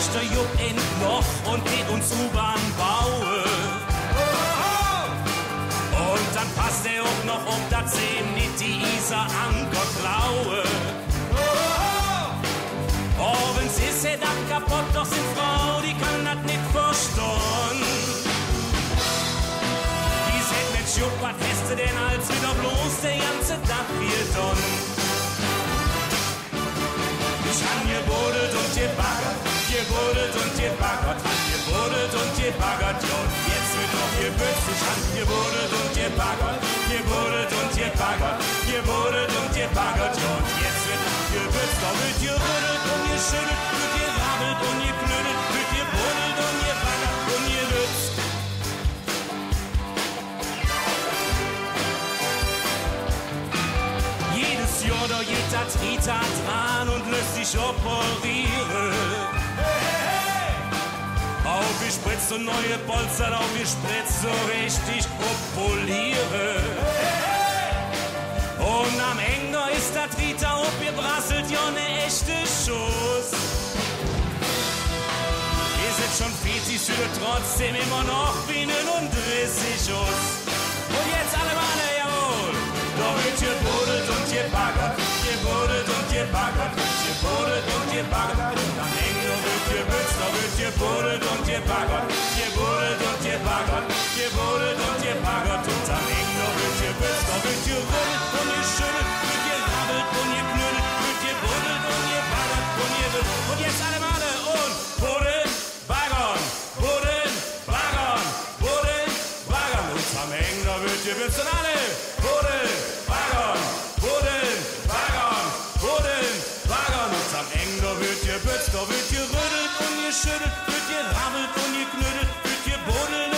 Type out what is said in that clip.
ist der Jupp in Loch und geht uns U-Bahn bauen. Und dann passt er auch noch um, dass ihm nicht die Isar Anker klaue. Oh, wenn's ist er dann kaputt, doch sind Frau, die kann das nicht verstehen. Die sagt, Mensch, Jupp, was hast du denn als wieder bloß der ganze Tag viel tun? Ich han gebuddelt und gebaggert, gebuddelt und gebaggert, han gebuddelt und gebaggert, ja, und jetzt wird noch gebützt. Ich han gebuddelt und gebaggert, gebuddelt und gebaggert, gebuddelt und gebaggert, ja, und jetzt wird noch gebützt. Da wird gerüttelt und geschüttelt, wird gerabbelt und geknüttelt, wird gebuddelt und gebaggert und gebützt. Jedes Jahr da geht das Rita dran und lässt sich operieren. Aufgespritzt und neue Polster aufgespritzt, so richtig populieren. Und am Ende ist das Rita aufgebrasselt, ja ne echte Schuss. Ihr seid schon Fetis, für trotzdem immer noch wie 39 Schuss. Und jetzt alle Male, jawohl! Da wird gebuddelt und gebaggert, gebuddelt und gebaggert, gebuddelt und gebaggert. Und am Ende wird gebützt, da wird gebuddelt und gebaggert, gebuddelt und gebaggert, gebuddelt und gebaggert. Und am Ende wird gebützt, da wird gerüttelt und geschüttelt, wird gerabbelt und geknüttelt, wird gebuddelt und gebaggert und gewützt. Und jetzt alle Male und buddeln, baggern, buddeln, baggern, buddeln, baggern. Und am Ende wird gebützt und alle buddeln, baggern, buddeln, baggern, buddeln, baggern. Und am Ende wird gebützt, da wird gerüttelt und geschüttelt, wird gerabbelt und geknüttelt, wird gebuddelt